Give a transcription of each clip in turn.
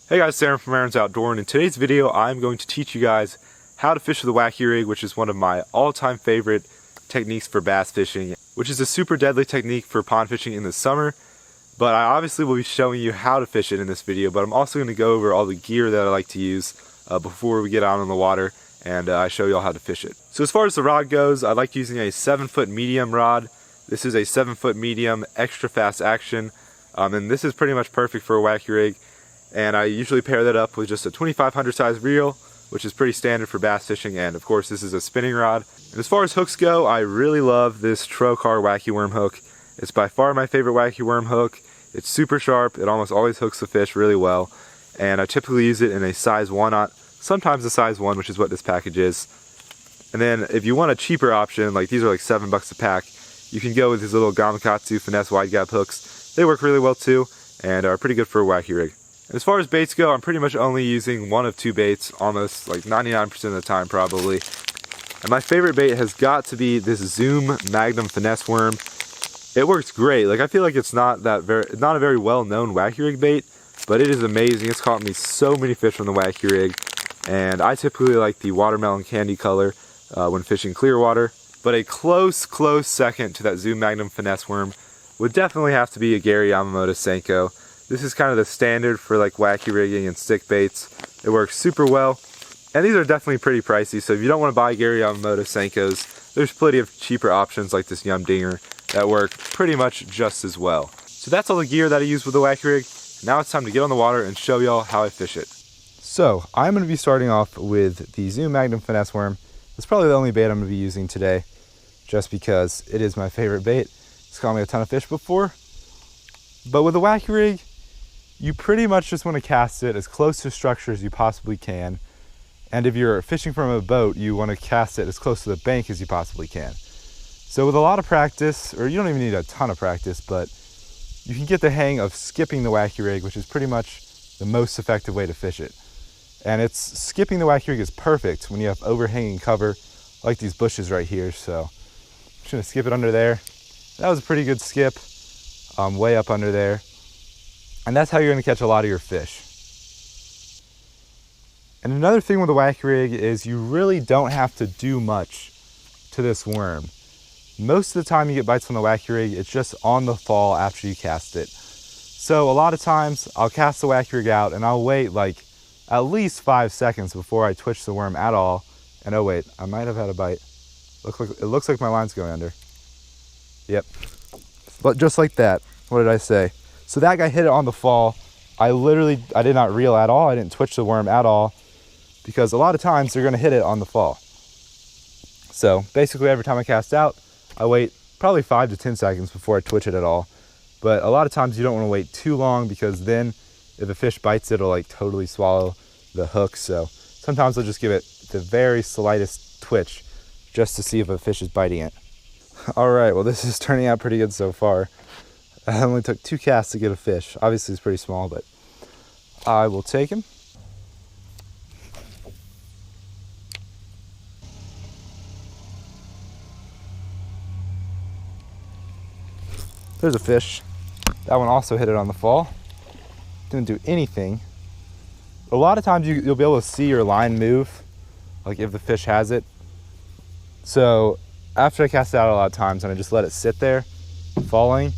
Hey guys, Aaron from Aaron's Outdoor, and in today's video I'm going to teach you guys how to fish with a wacky rig, which is one of my all-time favorite techniques for bass fishing, which is a super deadly technique for pond fishing in the summer. But I obviously will be showing you how to fish it in this video, but I'm also going to go over all the gear that I like to use before we get out on the water, and I show you all how to fish it. So as far as the rod goes, I like using a 7-foot medium rod. This is a 7-foot medium extra fast action, and this is pretty much perfect for a wacky rig. And I usually pair that up with just a 2500 size reel, which is pretty standard for bass fishing, and of course this is a spinning rod. And as far as hooks go, I really love this Trocar wacky worm hook. It's by far my favorite wacky worm hook. It's super sharp, it almost always hooks the fish really well, and I typically use it in a size 1/0, sometimes a size 1, which is what this package is. And then if you want a cheaper option, like these are like $7 a pack, you can go with these little Gamakatsu finesse wide gap hooks. They work really well too, and are pretty good for a wacky rig. As far as baits go, I'm pretty much only using one of two baits, almost like 99% of the time probably. And my favorite bait has got to be this Zoom Magnum finesse worm. It works great. Like, I feel like it's not a very well-known wacky rig bait, but it is amazing. It's caught me so many fish from the wacky rig, and I typically like the watermelon candy color when fishing clear water. But a close second to that Zoom Magnum finesse worm would definitely have to be a Gary Yamamoto Senko. This is kind of the standard for like wacky rigging and stick baits. It works super well, and these are definitely pretty pricey, so if you don't want to buy Gary Yamamoto Senkos, there's plenty of cheaper options like this Yum Dinger that work pretty much just as well. So that's all the gear that I use with the wacky rig. Now it's time to get on the water and show y'all how I fish it. So I'm going to be starting off with the Zoom Magnum finesse worm. It's probably the only bait I'm going to be using today, just because it is my favorite bait. It's caught me a ton of fish before. But with a wacky rig, you pretty much just want to cast it as close to structure as you possibly can. And if you're fishing from a boat, you want to cast it as close to the bank as you possibly can. So with a lot of practice, or you don't even need a ton of practice, but you can get the hang of skipping the wacky rig, which is pretty much the most effective way to fish it. And skipping the wacky rig is perfect when you have overhanging cover like these bushes right here. So I'm just going to skip it under there. That was a pretty good skip, way up under there. And that's how you're going to catch a lot of your fish. And another thing with the wacky rig is you really don't have to do much to this worm. Most of the time you get bites on the wacky rig, it's just on the fall after you cast it. So a lot of times I'll cast the wacky rig out and I'll wait like at least 5 seconds before I twitch the worm at all. And oh wait, I might have had a bite. It looks like my line's going under. Yep. But just like that. What did I say? So that guy hit it on the fall. I did not reel at all. I didn't twitch the worm at all, because a lot of times they're gonna hit it on the fall. So basically every time I cast out, I wait probably 5 to 10 seconds before I twitch it at all. But a lot of times you don't wanna wait too long, because then if a fish bites it, it'll like totally swallow the hook. So sometimes I'll just give it the very slightest twitch just to see if a fish is biting it. All right, well this is turning out pretty good so far. I only took 2 casts to get a fish. Obviously it's pretty small, but I will take him. There's a fish. That one also hit it on the fall. Didn't do anything. A lot of times you'll be able to see your line move, like if the fish has it. So after I cast it out a lot of times and I just let it sit there, falling,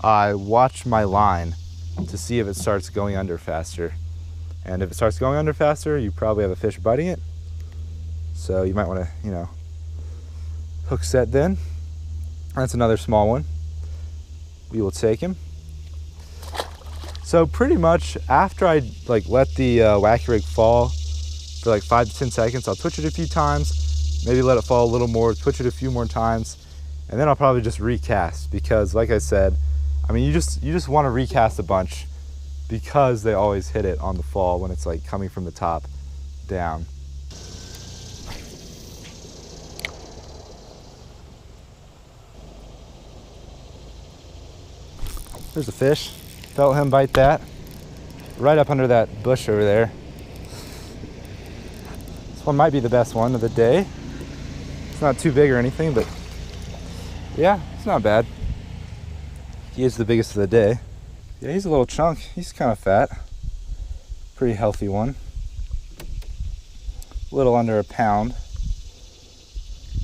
I watch my line to see if it starts going under faster. And if it starts going under faster, you probably have a fish biting it. So you might want to, hook set then. That's another small one. We will take him. So pretty much after I let the wacky rig fall for like 5 to 10 seconds, I'll twitch it a few times, maybe let it fall a little more, twitch it a few more times, and then I'll probably just recast, because like I said, you just want to recast a bunch, because they always hit it on the fall when it's like coming from the top down. There's a fish. Felt him bite that. Right up under that bush over there. This one might be the best one of the day. It's not too big or anything, but yeah, it's not bad. He is the biggest of the day. Yeah, he's a little chunk. He's kind of fat. Pretty healthy one. A little under a pound.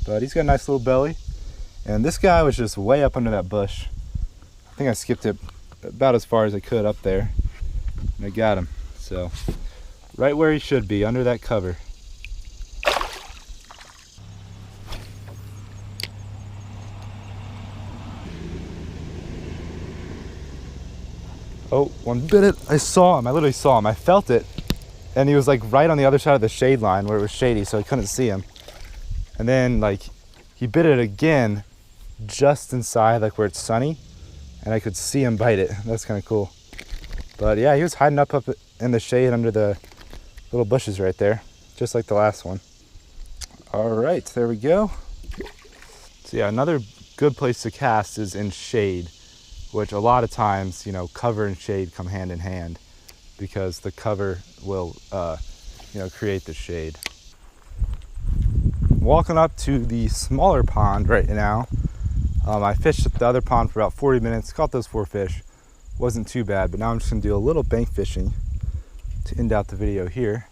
But he's got a nice little belly. And this guy was just way up under that bush. I think I skipped it about as far as I could up there. And I got him. So, right where he should be, under that cover. Oh, one bit it. I saw him. I literally saw him. I felt it. And he was like right on the other side of the shade line where it was shady, so I couldn't see him. And then like he bit it again just inside like where it's sunny, and I could see him bite it. That's kind of cool. But yeah, he was hiding up in the shade under the little bushes right there, just like the last one. All right, there we go. So yeah, another good place to cast is in shade, which a lot of times, you know, cover and shade come hand in hand because the cover will, you know, create the shade. Walking up to the smaller pond right now. I fished at the other pond for about 40 minutes, caught those 4 fish. Wasn't too bad, but now I'm just gonna do a little bank fishing to end out the video here.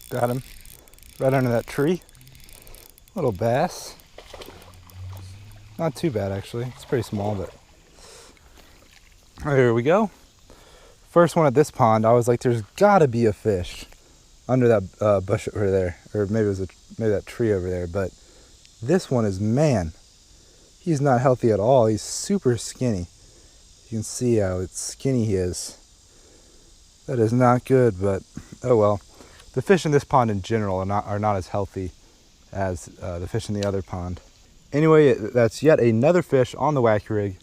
Got him right under that tree. Little bass. Not too bad actually, it's pretty small, but there we go. First one at this pond, I was like, there's gotta be a fish under that bush over there, or maybe it was maybe that tree over there. But this one is, man, he's not healthy at all. He's super skinny. You can see how skinny he is. That is not good, but oh well. The fish in this pond in general are not as healthy as the fish in the other pond. Anyway, that's yet another fish on the Wacky rig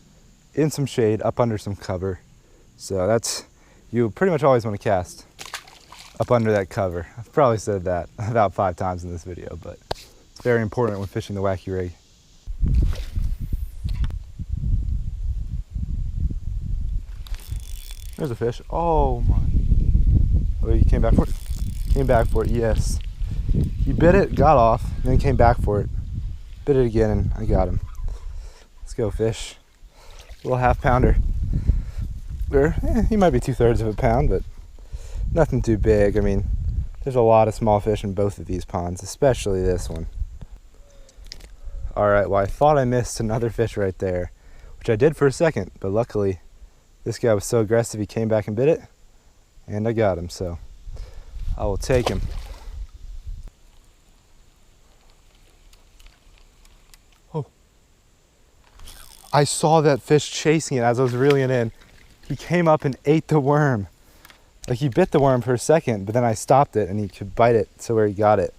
in some shade up under some cover. So that's, you pretty much always want to cast up under that cover. I've probably said that about 5 times in this video, but it's very important when fishing the Wacky rig. There's a fish. Oh my. Oh, he came back for it. Came back for it, yes. He bit it, got off, then came back for it. Bit it again, and I got him. Let's go, fish. Little 1/2 pounder. He might be 2/3 of a pound, but nothing too big. I mean, there's a lot of small fish in both of these ponds, especially this one. All right, well, I thought I missed another fish right there, which I did for a second, but luckily this guy was so aggressive he came back and bit it, and I got him, so I will take him. Oh, I saw that fish chasing it as I was reeling it in. He came up and ate the worm. Like, he bit the worm for a second, but then I stopped it and he could bite it to where he got it.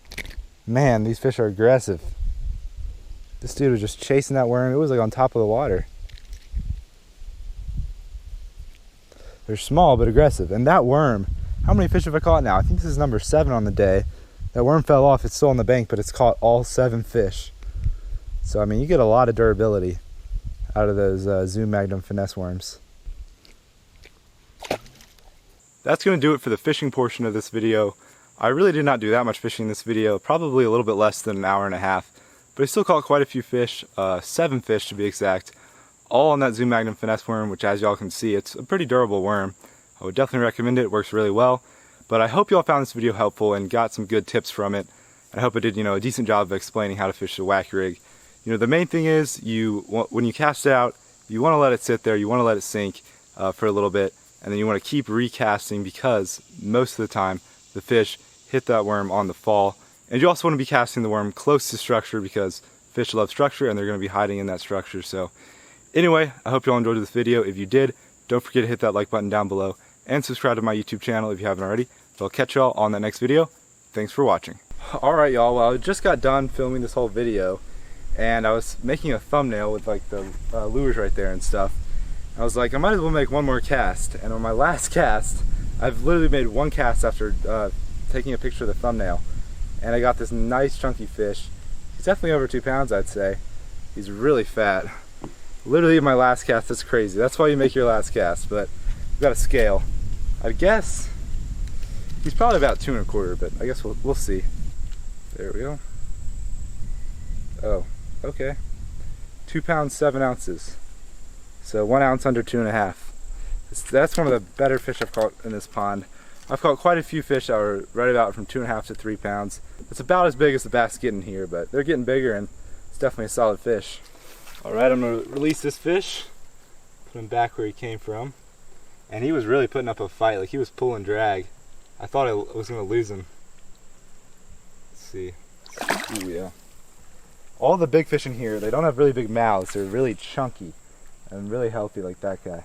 Man, these fish are aggressive. This dude was just chasing that worm. It was like on top of the water. They're small but aggressive. And that worm, how many fish have I caught now? I think this is number 7 on the day. That worm fell off. It's still on the bank, but it's caught all 7 fish. So, I mean, you get a lot of durability out of those Zoom Magnum finesse worms. That's going to do it for the fishing portion of this video. I really did not do that much fishing in this video, probably a little bit less than an hour and a half, but I still caught quite a few fish, 7 fish to be exact, all on that Zoom Magnum finesse worm, which as y'all can see, it's a pretty durable worm. I would definitely recommend it. It works really well. But I hope y'all found this video helpful and got some good tips from it. I hope it did, a decent job of explaining how to fish the Wacky rig. The main thing is, when you cast it out, you want to let it sit there, you want to let it sink for a little bit, and then you want to keep recasting because most of the time the fish hit that worm on the fall. And you also want to be casting the worm close to structure because fish love structure and they're going to be hiding in that structure. So anyway, I hope y'all enjoyed this video. If you did, don't forget to hit that like button down below and subscribe to my YouTube channel if you haven't already. So I'll catch y'all on that next video. Thanks for watching. Alright y'all, well I just got done filming this whole video and I was making a thumbnail with like the lures right there and stuff. I was like, I might as well make one more cast, and on my last cast, I've literally made one cast after taking a picture of the thumbnail, and I got this nice chunky fish. He's definitely over 2 pounds, I'd say. He's really fat. Literally in my last cast, that's crazy. That's why you make your last cast, but we've got a scale. I guess he's probably about 2 1/4, but I guess we'll see. There we go. Oh, okay. 2 pounds 7 ounces. So 1 ounce under 2.5. That's one of the better fish I've caught in this pond. I've caught quite a few fish that were right about from 2.5 to 3 pounds. It's about as big as the bass getting here, but they're getting bigger and it's definitely a solid fish. Alright, I'm going to release this fish, put him back where he came from. And he was really putting up a fight, like he was pulling drag. I thought I was going to lose him. Let's see. Ooh, yeah. All the big fish in here, they don't have really big mouths. They're really chunky and really healthy like that guy.